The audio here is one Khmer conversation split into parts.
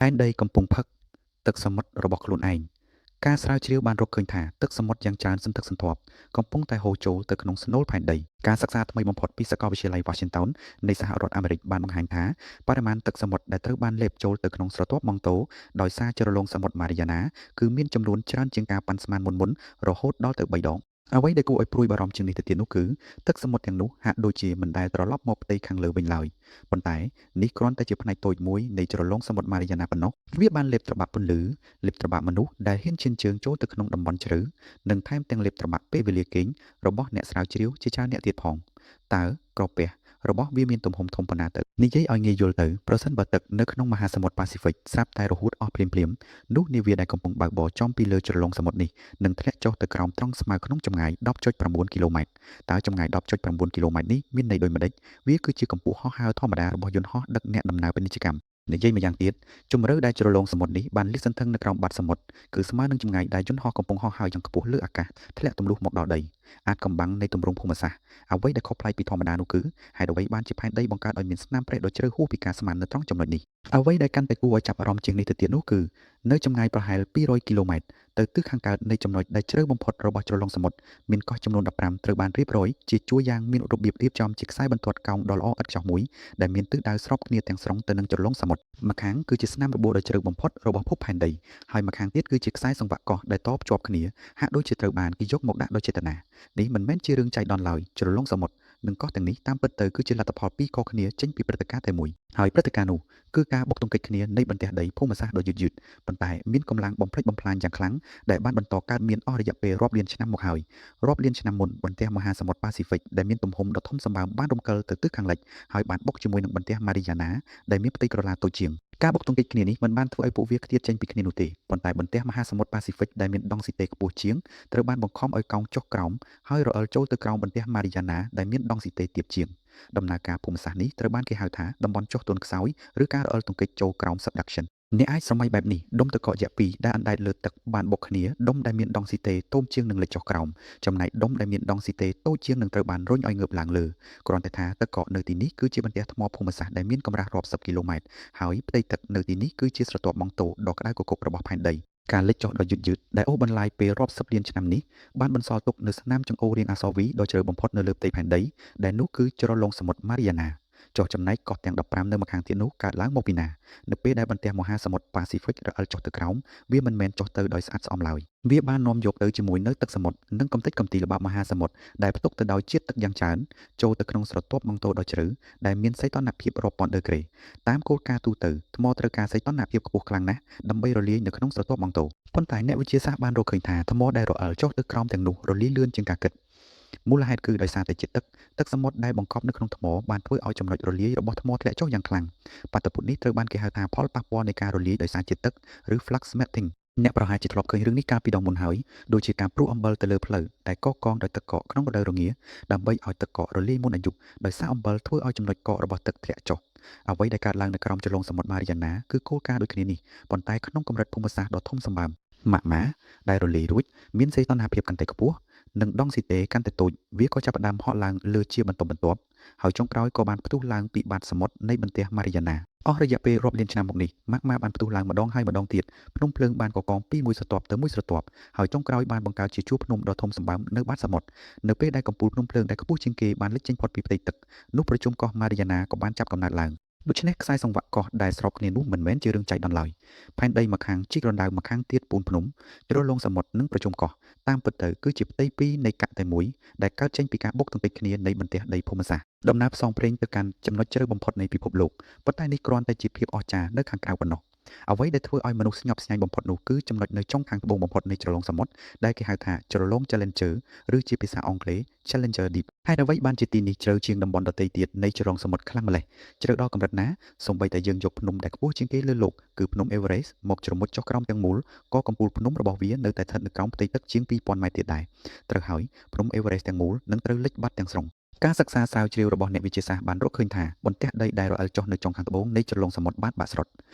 ផែនដីកំពុងផឹកទឹកសមុទ្ររបស់ខ្លួនឯងការស្រាវជ្រាវបានរកឃើញថាទឹកសមុទ្រយ៉ាងច្រើនសន្ធឹកសន្ធាប់កំពុងតែហូរចូលទៅក្នុងស្នូលផែនដីការសិក្សាថ្មីបំផុតពីសាកលវិទ្យាល័យ Washington នៃសហរដ្ឋអាមេរិកបានបង្ហាញថាបរិមាណទឹកសមុទ្រដែលត្រូវបានលេបចូលទៅក្នុងស្រទាប់ម៉ង់តូដោយសារជ្រលងសមុទ្រ Mariana គឺមានចំនួនច្រើនជាងការប៉ាន់ស្មានមុនៗរហូតដល់ទៅ3ដងអ្វីដែលគួរឲ្យព្រួយបារម្ភជាងនេះទៅទៀតនោះគឺទឹកសមុទ្រទាំងនោះហាក់ដូចជាមិនដែលត្រឡប់មកផ្ទៃខាងលើវិញឡើយប៉ុន្តែនេះគ្រាន់តែជាផ្នែកតូចមួយនៃជ្រលងសមុទ្រ Mariana ប៉ុណ្ណោះវាបានលេបត្របាក់ពន្លឺលេបត្របាក់មនុស្សដែលហ៊ានឈានជើងចូលទៅក្នុងតំបន់ជ្រៅនិងថែមទាំងលេបត្របាក់ពេលវេលាគេងរបស់អ្នកស្រាវជ្រាវជាច្រើនអ្នកទៀតផងតើក្រពះរបស់វាមានទំហំធំប៉ុណ្ណាទៅនិយាយឲ្យងាយយល់ទៅប្រសិនបើទឹកនៅក្នុងមហាសមុទ្រប៉ាស៊ីហ្វិកស្រាប់តែរហួតអស់ភ្លាមៗនោះនាវាដែលកំពុងបើកបរចំពីលើជ្រលងសមុទ្រនេះនឹងធ្លាក់ចុះទៅក្រោមត្រង់ស្មើក្នុងចម្ងាយ 10.9 គីឡូម៉ែត្រតើចម្ងាយ 10.9 គីឡូម៉ែត្រនេះមានន័យដូចម្តេចវាគឺជាកម្ពស់ហោះហើរធម្មតារបស់យន្តហោះដឹកអ្នកដំណើរពាណិជ្ជកម្មនិយាយម្យ៉ាងទៀតជម្រៅដែលជ្រលងសមុទ្រនេះបានលាតសន្ធឹងនៅក្រោមបាតសមុទ្រគឺស្មើនឹងចម្ងាយដែលយន្តហោះកំពុងហោះហើរយ៉ាងខ្ពស់លើអាកាសធ្លាក់ទម្លុះមកដល់ដីអាចកំបាំងនៃទម្រង់ភូមិសាស្ត្រអ្វីដែលខុសប្លែកពីធម្មតានោះគឺហេតុអ្វីបានជាផែនដីបង្កើតឲ្យមានស្នាមប្រេះដ៏ជ្រៅហួសពីការស្មាននៅត្រង់ចំណុចនេះអ្វីដែលកាន់តែគួរឲ្យចាប់អារម្មណ៍ជាងនេះទៅទៀតនោះគឺនៅចម្ងាយប្រហែល200គីឡូម៉ែត្រទៅទិសខាងកើតនៃចំណុចដែលជ្រៅបំផុតរបស់ជ្រលងសមុទ្រមានកោះចំនួន15ត្រូវបានរៀបរយជាជួរយ៉ាងមានរបៀបរៀបចំជាខ្សែបន្ទាត់កោងដ៏ល្អឥតខ្ចោះមួយដែលមានទិសដៅស្របគ្នាទាំងស្រុងទៅនឹងជ្រលងសមុទ្រម្ខាងគឺជាស្នាមរបួសដ៏ជ្រៅបំផុតរបស់ភពផែនដីហើយម្ខាងទៀតគឺជាខ្សែសង្វាក់កោះដែលតភ្ជាប់គ្នាហាក់ដូចជាត្រូវបានគេយកមកដាក់ដោយចេតនានេះមិនមែនជារឿងចៃដន្យឡើយជ្រលងសមុទ្រនិងកោះទាំងនេះតាមពិតទៅគឺជាលទ្ធផលពីរខុសគ្នាចេញពីព្រឹត្តិការណ៍តែមួយហើយព្រឹត្តិការណ៍នោះគឺការបុកទង្គិចគ្នានៃបន្ទះដីភូមិសាស្ត្រដ៏យឺតៗប៉ុន្តែមានកម្លាំងបំផ្លិចបំផ្លាញយ៉ាងខ្លាំងដែលបានបន្តកើតមានអស់រយៈពេលរាប់លានឆ្នាំមកហើយរាប់លានឆ្នាំមុនបន្ទះមហាសមុទ្រប៉ាស៊ីហ្វិកដែលមានទំហំដ៏ធំសម្បើមបានរំកិលទៅទិសខាងលិចហើយបានបុកជាមួយនឹងបន្ទះ Mariana ដែលមានផ្ទៃក្រឡាតូចជាងការបុកទង្គិចគ្នានេះមិនបានធ្វើឲ្យពួកវាខ្ទាតចេញពីគ្នានោះទេប៉ុន្តែបន្ទះមហាសមុទ្រប៉ាស៊ីហ្វិកដែលមានដង់ស៊ីតេខ្ពស់ជាងត្រូវបានបង្ខំឲ្យកោងចុះក្រោមហើយរអិលចូលទៅក្រោមបន្ទះ Mariana ដែលមានដង់ស៊ីតេទាបជាងដំណើរការភូមិសាស្ត្រនេះត្រូវបានគេហៅថាតំបន់ចុះទន់ខ្សោយឬការរអិលទង្គិចចូលក្រោម subduction អ្នកអាចស្រមៃបែបនេះដុំទឹកកកយក្ស2ដែលអណ្ដែតលើទឹកបានបុកគ្នាដុំដែលមានដង់ស៊ីតេតូចជាងនឹងលិចចុះក្រោមចំណែកដុំដែលមានដង់ស៊ីតេតូចជាងនឹងត្រូវបានរុញឲ្យងើបឡើងលើគ្រាន់តែថាទឹកកកនៅទីនេះគឺជាបន្ទះថ្មភូមិសាស្ត្រដែលមានកម្រាស់រាប់សិបគីឡូម៉ែត្រហើយផ្ទៃទឹកនៅទីនេះគឺជាស្រទាប់ម៉ង់តូដ៏ក្តៅគគុករបស់ផែនដីការលិចចុះដ៏យឺតៗដែលអូសបន្លាយពេលរាប់សិបលានឆ្នាំនេះបានបន្សល់ទុកនូវស្នាមចង្អុលរាងអក្សរ V ដ៏ជ្រៅបំផុតនៅលើផ្ទៃផែនដីដែលនោះគឺជ្រលងសមុទ្រ Mariana ចុះចំណែកកោះទាំង15នៅម្ខាងទៀតនោះកើតឡើងមកពីណានៅពេលដែលបន្ទះមហាសមុទ្រប៉ាស៊ីហ្វិករអិលចុះទៅក្រោមវាមិនមែនចុះទៅដោយស្អាតស្អំឡើយវាបាននាំយកទៅជាមួយនៅទឹកសមុទ្រនិងកំទេចកំទីល្បាប់មហាសមុទ្រដែលផ្ទុកទៅដោយជាតិទឹកយ៉ាងច្រើនចូលទៅក្នុងស្រទាប់ម៉ង់តូដ៏ជ្រៅដែលមានសីតុណ្ហភាពរាប់ពាន់ដឺក្រេតាមគោលការណ៍ទូទៅថ្មត្រូវការសីតុណ្ហភាពខ្ពស់ខ្លាំងណាស់ដើម្បីរលាយនៅក្នុងស្រទាប់ម៉ង់តូប៉ុន្តែអ្នកវិទ្យាសាស្ត្របានរកឃើញថាថ្មដែលរអិលចុះទៅក្រោមទាំងនោះរលាយលឿនជាងការគិតមូលហេតុគឺដោយសារតែជាតិទឹកសមុទ្រដែលបង្កប់នៅក្នុងថ្មបានធ្វើឲ្យចំណុចរលាយរបស់ថ្មធ្លាក់ចុះយ៉ាងខ្លាំងបាតុភូតនេះត្រូវបានគេហៅថាផលប៉ះពាល់នៃការរលាយដោយសារជាតិទឹកឬ flux melting អ្នកប្រហែលជាធ្លាប់ឃើញរឿងនេះកាលពីដងមុនហើយដូចជាការព្រុះអំបិលទៅលើផ្លូវដែលកកដោយទឹកកកក្នុងរដូវរងាដើម្បីឲ្យទឹកកករលាយមុនអាយុដោយសារអំបិលធ្វើឲ្យចំណុចកករបស់ទឹកធ្លាក់ចុះអ្វីដែលកើតឡើងនៅក្រោមជ្រលងសមុទ្រ Mariana គឺគោលការណ៍ដូចគ្នានេះប៉ុន្តែក្នុងកម្រិតភូមិសាស្ត្រដ៏ធំសម្បើមម៉ាក់ម៉ាដែលរលាយរួចមានសីតុណ្ហភាពកាន់តែខ្ពស់និងដង់ស៊ីតេកាន់តែតូចវាក៏ចាប់ផ្ដើមហក់ឡើងលើជាបន្តបន្ទាប់ហើយចុងក្រោយក៏បានផ្ទុះឡើងពីបាតសមុទ្រនៃបន្ទះ Mariana អស់រយៈពេលរាប់លានឆ្នាំមកនេះម៉ាក់ម៉ាបានផ្ទុះឡើងម្ដងហើយម្ដងទៀតភ្នំភ្លើងបានកកងពីមួយស្រទាប់ទៅមួយស្រទាប់ហើយចុងក្រោយបានបង្កើតជាជួរភ្នំដ៏ធំសម្បើមនៅបាតសមុទ្រនៅពេលដែលកំពូលភ្នំភ្លើងដែលខ្ពស់ជាងគេបានលេចចេញផុតពីផ្ទៃទឹកនោះប្រជុំកោះ Mariana ក៏បានចាប់កំណើតឡើងដូច្នេះខ្សែសង្វាក់កោះដែលស្របគ្នានោះមិនមែនជារឿងចៃដន្យឡើយផែនដីម្ខាងជីករណ្ដៅម្ខាងទៀតពូនភ្នំជ្រលងសមុទ្រនិងប្រជុំកោះតាមពិតទៅគឺជាផ្ទៃពីរនៃកៈតែមួយដែលកើតចេញពីការបុកទង្គិចគ្នានៃបន្ទះដីភូមិសាស្ត្រដំណើរផ្សងព្រេងទៅកាន់ចំណុចជ្រៅបំផុតនៃពិភពលោកប៉ុន្តែនេះគ្រាន់តែជាភាពអស្ចារ្យនៅខាងក្រៅប៉ុណ្ណោះអ្វីដែលធ្វើឲ្យមនុស្សស្ញប់ស្ញែងបំផុតនោះគឺចំណុចនៅចុងខាងត្បូងបំផុតនៃជ្រលងសមុទ្រដែលគេហៅថាជ្រលង Challenger ឬជាភាសាអង់គ្លេស Challenger Deep ហេតុអ្វីបានជាទីនេះជ្រៅជាងតំបន់ដទៃទៀតនៃជ្រលងសមុទ្រខ្លាំងម្ល៉េះជ្រៅដល់កម្រិតណាសូម្បីតែយើងយកភ្នំដែលខ្ពស់ជាងគេលើលោកគឺភ្នំ Everest មកជ្រមុជចុះក្រោមទាំងមូលក៏កំពូលភ្នំរបស់វានៅតែស្ថិតនៅក្រោមផ្ទៃទឹកជាង2000ម៉ែត្រទៀតដែរត្រូវហើយភ្នំ Everest ទាំងមូលនឹងត្រូវលិចបាត់ទាំងស្រុងការសិក្សាស្រាវជ្រាវរបស់អ្នកវិទ្យាសាស្ត្របានរកឃើញថាបន្ទះដីដែលរអិលចុះនៅចុងខាងត្បូងនៃជ្រលងសមុទ្របានបាក់ស្រុត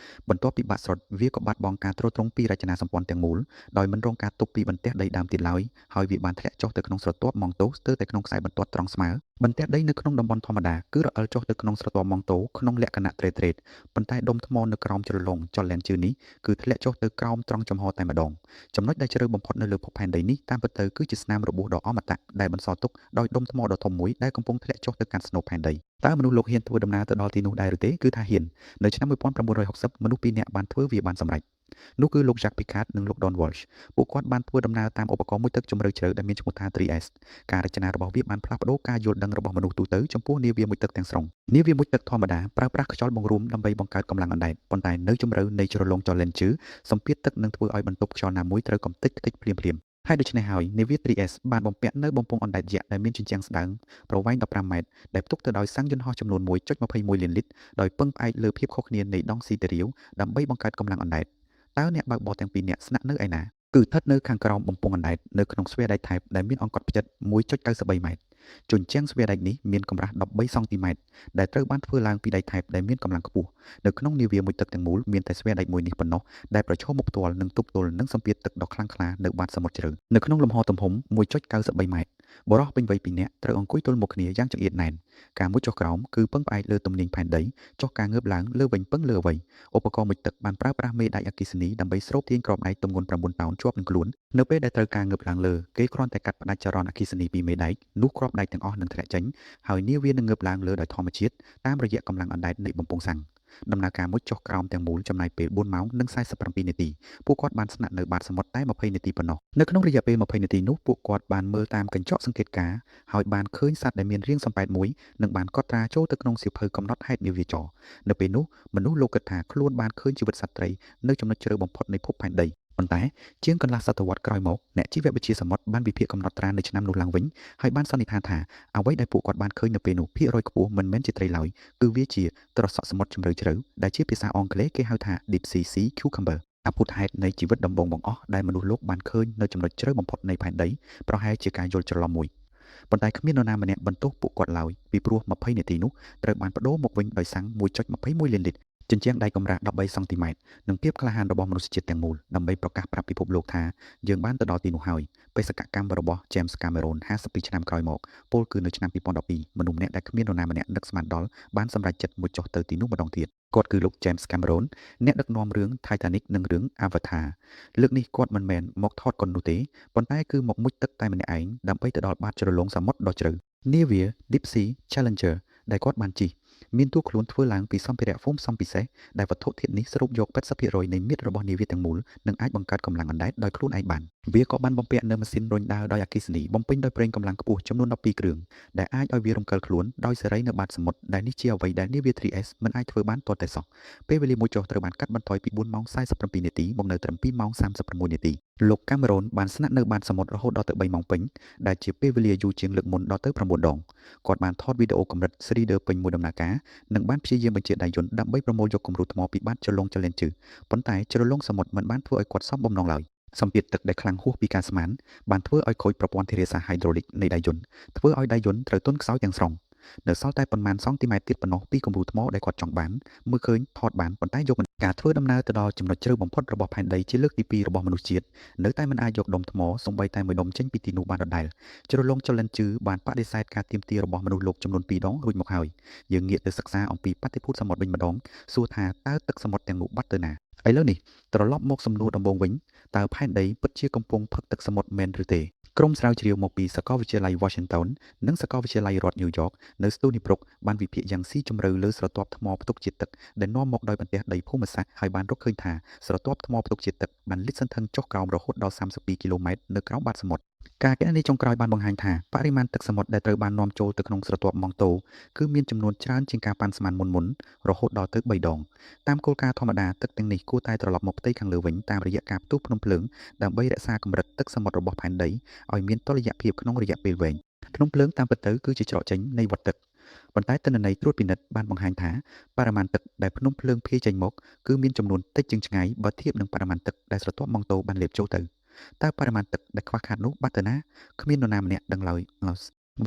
បន្ទាប់ពីបាក់ស្រុតវាក៏បាត់បង់ការទ្រទ្រង់ពីរចនាសម្ព័ន្ធទាំងមូលដោយមិនរងការទប់ពីបន្ទះដីដើមទៀតឡើយហើយវាបានធ្លាក់ចុះទៅក្នុងស្រទាប់ម៉ង់តូស្ទើរតែក្នុងខ្សែបន្ទាត់ត្រង់ស្មើ បន្ទះដីនៅក្នុងតំបន់ធម្មតាគឺរអិលចុះទៅក្នុងស្រទាប់ម៉ង់តូក្នុងលក្ខណៈត្រេតៗប៉ុន្តែដុំថ្មនៅក្រោមជ្រលងចលនាជឿនេះគឺធ្លាក់ចុះទៅក្រោមត្រង់ចំហតែម្ដងចំណុចដែលជ្រៅបំផុតនៅលើភពផែនដីនេះតាមពិតទៅគឺជាស្នាមរបួសដ៏អមតៈដែលបន្សល់ទុកដោយដុំថ្មដ៏ធំមួយដែលកំពុងធ្លាក់ចុះទៅកាន់ស្នូលផែនដីតើមនុស្សលោកហ៊ានធ្វើដំណើរទៅដល់ទីនោះដែរឬទេគឺថាហ៊ាននៅឆ្នាំ1960មនុស្សពីរនាក់បានធ្វើវាបានសម្រេចនោះគឺលោក Jacques Piccard និងលោក Don Walsh ពួកគាត់បានធ្វើដំណើរតាមឧបករណ៍មួយទឹកជម្រៅជ្រៅដែលមានឈ្មោះថា 3S ការរចនារបស់វាបានផ្លាស់ប្ដូរការយល់ដឹងរបស់មនុស្សទូទៅចំពោះនាវាមួយទឹកទាំងស្រុងនាវាមួយទឹកធម្មតាប្រើប្រាស់ខ្យល់បង្រួមដើម្បីបង្កើតកម្លាំងអណ្ដែតប៉ុន្តែនៅជម្រៅនៃជ្រលងចលនាជើសម្ពាធទឹកនឹងធ្វើឲ្យបន្ទប់ខ្យល់ណាមួយត្រូវកំទេចភ្លាមហើយដូច្នេះហើយនាវា 3S បានបំពាក់នៅបំពង់អណ្ដែតយក្សដែលមានជញ្ជាំងស្តើងប្រវែង15ម៉ែត្រដែលផ្ទុកទៅដោយសាំងយន្តហោះចំនួន 1.21 លានលីត្រដោយពឹងផ្អែកលើភាពខុសគ្នានៃដង់ស៊ីតេរីវដើម្បីបង្កើតកម្លាំងអណ្ដែតតើអ្នកបើកបរទាំងពីរនាក់ស្នាក់នៅឯណាគឺស្ថិតនៅខាងក្រោមបំពង់អណ្ដែតនៅក្នុងស្វែដែកថែបដែលមានអង្កត់ផ្ចិត 1.93 ម៉ែត្រជញ្ជាំងស្វែដែកនេះមានកម្រាស់13សង់ទីម៉ែត្រដែលត្រូវបានធ្វើឡើងពីដែកថែបដែលមានកម្លាំងខ្ពស់នៅក្នុងនាវាមួយទឹកទាំងមូលមានតែស្វែដែកមួយនេះប៉ុណ្ណោះដែលប្រឈមមុខផ្ទាល់នឹងទប់ទល់នឹងសម្ពាធទឹកដ៏ខ្លាំងក្លានៅបាតសមុទ្រជ្រៅនៅក្នុងលំហទំហំ 1.93 ម៉ែត្របុរសពេញវ័យពីរនាក់ត្រូវអង្គុយទល់មុខគ្នាយ៉ាងចង្អៀតណែនការមុជចុះក្រោមគឺពឹងផ្អែកលើទំនាញផែនដីចុះការងើបឡើងលើវិញពឹងលើអ្វីឧបករណ៍មុជទឹកបានប្រើប្រាស់មេដែកអគ្គិសនីដើម្បីស្រូបទាញគ្រាប់ដែកទម្ងន់9តោនជាប់នឹងខ្លួននៅពេលដែលត្រូវការងើបឡើងលើគេគ្រាន់តែកាត់ផ្តាច់ចរន្តអគ្គិសនីពីមេដែកនោះគ្រាប់ដែកទាំងអស់នឹងធ្លាក់ចេញហើយនាវានឹងងើបឡើងលើដោយធម្មជាតិតាមរយៈកម្លាំងអណ្ដែតនៃបំពង់សាំងដំណើរការមុជចុះក្រោមទាំងមូលចំណាយពេល4ម៉ោងនិង47នាទីពួកគាត់បានស្នាក់នៅបាតសមុទ្រតែ20នាទីប៉ុណ្ណោះនៅក្នុងរយៈពេល20នាទីនោះពួកគាត់បានមើលតាមកញ្ចក់សង្កេតការណ៍ហើយបានឃើញសត្វដែលមានរាងសំប៉ែតមួយនិងបានកត់ត្រាចូលទៅក្នុងសៀវភៅកំណត់ហេតុនាវាចរនៅពេលនោះមនុស្សលោកគិតថាខ្លួនបានឃើញជីវិតសត្វត្រីនៅចំណុចជ្រៅបំផុតនៃភពផែនដីប៉ុន្តែជាងកន្លះសតវត្សរ៍ក្រោយមកអ្នកជីវវិទ្យាសមុទ្របានវិភាគកំណត់ត្រានៅឆ្នាំនោះឡើងវិញហើយបានសន្និដ្ឋានថាអ្វីដែលពួកគាត់បានឃើញនៅពេលនោះភាគរយខ្ពស់មិនមែនជាត្រីឡើយគឺវាជាត្រសក់សមុទ្រជ្រៅជ្រៅដែលជាភាសាអង់គ្លេសគេហៅថា Deep Sea Cucumber អភូតហេតុនៃជីវិតដំបូងបង្អស់ដែលមនុស្សលោកបានឃើញនៅចំណុចជ្រៅបំផុតនៃផែនដីប្រហែលជាការយល់ច្រឡំមួយប៉ុន្តែគ្មាននរណាម្នាក់បន្ទោសពួកគាត់ឡើយពីព្រោះ20នាទីនោះត្រូវបានបដូរមកវិញដោយសាំង 1.21 លានលីត្រជញ្ជាំងដែកកម្រាស់13សង់ទីម៉ែត្រនិងភាពក្លាហានរបស់មនុស្សជាតិទាំងមូលដើម្បីប្រកាសប្រាប់ពិភពលោកថាយើងបានទៅដល់ទីនោះហើយបេសកកម្មរបស់ James Cameron 52ឆ្នាំក្រោយមកពោលគឺនៅឆ្នាំ2012មនុស្សម្នាក់ដែលគ្មាននរណាម្នាក់នឹកស្មានដល់បានសម្រេចចិត្តមុជចុះទៅទីនោះម្ដងទៀតគាត់គឺលោក James Cameron អ្នកដឹកនាំរឿង Titanic និងរឿង Avatar លើកនេះគាត់មិនមែនមកថតកុននោះទេប៉ុន្តែគឺមកមុជទឹកតែម្នាក់ឯងដើម្បីទៅដល់បាតជ្រលងសមុទ្រដ៏ជ្រៅនាវា Deep Sea Challenger ដែលគាត់បានជិះមានតួខ្លួនធ្វើឡើងពីសម្ភារៈហ្វូមសំពិសេសដែលវត្ថុធាតុនេះស្រូបយក 80% នៃមាឌរបស់នាវាទាំងមូលនិងអាចបង្កើតកម្លាំងអណ្ដែតដោយខ្លួនឯងបានវាក៏បានបំពាក់នូវម៉ាស៊ីនរុញដើរដោយអគ្គិសនីបំពេញដោយប្រេងកម្លាំងខ្ពស់ចំនួន12គ្រឿងដែលអាចឲ្យវារំកិលខ្លួនដោយសេរីនៅបាតសមុទ្រដែលនេះជាអ្វីដែលនាវា 3S មិនអាចធ្វើបានទាល់តែសោះពេលវេលាមួយចុះត្រូវបានកាត់បន្ថយពី4ម៉ោង47នាទីមកនៅត្រឹម2ម៉ោង36នាទីលោក Cameron បានស្នាក់នៅបាតសមុទ្ររហូតដល់ទៅ3ម៉ោងពេញដែលជាពេលវេលាយូរជាងលើកមុនដល់ទៅ9ដងគាត់បានថតវីដេអូកម្រិត 3D ពេញមួយដំណើរការនិងបានព្យាយាមបញ្ជាដៃយន្តដើម្បីប្រមូលយកគំរូថ្មពីបាតជ្រលងចលនាជើប៉ុន្តែជ្រលងសមុទ្រមិនបានធ្វើឲ្យគាត់សមបំណងឡើយសម្ពាធទឹកដែលខ្លាំងហួសពីការស្មានបានធ្វើឲ្យខូចប្រព័ន្ធធារាសាស្ត្រហៃដ្រូលីកនៃដៃយន្តធ្វើឲ្យដៃយន្តត្រូវទន់ខ្សោយទាំងស្រុងនៅសល់តែប៉ុន្មានសង់ទីម៉ែត្រទៀតប៉ុណ្ណោះពីគំរូថ្មដែលគាត់ចង់បានមើលឃើញថតបានប៉ុន្តែយកមិនការធ្វើដំណើរទៅដល់ចំណុចជ្រៅបំផុតរបស់ផែនដីជាលើកទី2របស់មនុស្សជាតិនៅតែមិនអាចយកដុំថ្មសូម្បីតែមួយដុំចេញពីទីនោះបានដដែលជ្រលងចលនាជឿបានបដិសេធការទាមទាររបស់មនុស្សលោកចំនួន2ដងរួចមកហើយយើងងាកទៅសិក្សាអំពីបាតុភូតសមុទ្រវិញម្ដងសួរថាតើទឹកសមុទ្រទាំងនោះបាត់ទៅណាឥឡូវនេះត្រឡប់មកសំណួរដំបូងវិញតើផែនដីពិតជាកំពុងផឹកទឹកសមុទ្រមែនឬទេក្រុមស្រាវជ្រាវមកពីសាកលវិទ្យាល័យ Washington និងសាកលវិទ្យាល័យរដ្ឋ New York នៅ Stony Brook បានវិភាគយ៉ាងស៊ីជម្រៅលើស្រទាប់ថ្មផ្ទុកជាតិទឹកដែលនាំមកដោយបន្ទះដីភូមិសាស្ត្រហើយបានរកឃើញថាស្រទាប់ថ្មផ្ទុកជាតិទឹកបានលាតសន្ធឹងចុះក្រោមរហូតដល់32គីឡូម៉ែត្រនៅក្រោមបាតសមុទ្រការគណនាចុងក្រោយបានបង្ហាញថាបរិមាណទឹកសមុទ្រដែលត្រូវបាននាំចូលទៅក្នុងស្រទាប់ម៉ង់តូគឺមានចំនួនច្រើនជាងការប៉ាន់ស្មានមុនរហូតដល់ទៅ3ដងតាមគោលការណ៍ធម្មតាទឹកទាំងនេះគួរតែត្រឡប់មកផ្ទៃខាងលើវិញតាមរយៈការផ្ទុះភ្នំភ្លើងដើម្បីរក្សាកម្រិតទឹកសមុទ្ររបស់ផែនដីឲ្យមានតុល្យភាពក្នុងរយៈពេលវែងភ្នំភ្លើងតាមពិតទៅគឺជាច្រកចេញនៃវដ្តទឹកប៉ុន្តែទិន្នន័យត្រួតពិនិត្យបានបង្ហាញថាបរិមាណទឹកដែលភ្នំភ្លើងភាយចេញមកគឺមានចំនួនតិចជាងឆ្ងាយបើធៀបនឹងបរិមាណទឹកដែលស្រទាប់ម៉ង់តូបានលាបចូលទៅតើបរិមាណទឹកដែលខ្វះខាតនោះបាត់ទៅណាគ្មាននរណាម្នាក់ដឹងឡើយ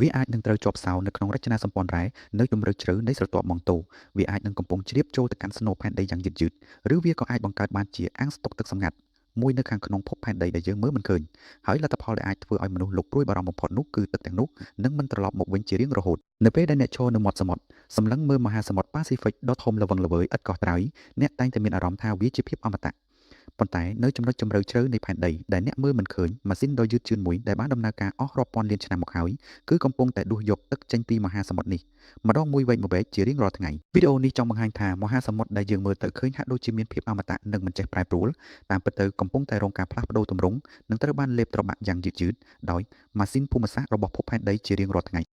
វាអាចនឹងត្រូវជាប់សោនៅក្នុងរចនាសម្ព័ន្ធរ៉ែនៅជម្រៅជ្រៅនៃស្រទាប់ម៉ង់តូវាអាចនឹងកំពុងជ្រាបចូលទៅកាន់ស្នូលផែនដីយ៉ាងយឺតៗឬវាក៏អាចបង្កើតបានជាអាងស្តុកទឹកសម្ងាត់ មួយនៅខាងក្នុងភពផែនដីដែលយើងមើលមិនឃើញហើយលទ្ធផលដែលអាចធ្វើឲ្យមនុស្សលោកព្រួយបារម្ភបំផុតនោះគឺទឹកទាំងនោះនឹងមិនត្រឡប់មកវិញជារៀងរហូតនៅពេលដែលអ្នកឈរនៅមាត់សមុទ្រសម្លឹងមើលមហាសមុទ្រប៉ាស៊ីហ្វិកដ៏ធំល្វឹងល្វើយឥតកោះត្រើយអ្នកតែងតែមានអារម្មណ៍ថាវាជាភាពអមតៈប៉ុន្តែនៅចំណុចជម្រៅជ្រៅនៃផែនដីដែលអ្នកមើលមិនឃើញម៉ាស៊ីនដ៏យឺតជឿនមួយដែលបានដំណើរការអស់រាប់ពាន់លានឆ្នាំមកហើយគឺកំពុងតែដួសយកទឹកចេញពីមហាសមុទ្រនេះម្ដងមួយវែកម្បែកជារៀងរាល់ថ្ងៃវីដេអូនេះចង់បង្ហាញថាមហាសមុទ្រដែលយើងមើលទៅឃើញហាក់ដូចជាមានភាពអមតៈនិងមិនចេះប្រែប្រួលតាមពិតទៅកំពុងតែរងការផ្លាស់ប្ដូរទម្រង់និងត្រូវបានលេបត្របាក់យ៉ាងយឺតៗដោយម៉ាស៊ីនភូមិសាស្ត្ររបស់ភពផែនដីជារៀងរាល់ថ្ងៃ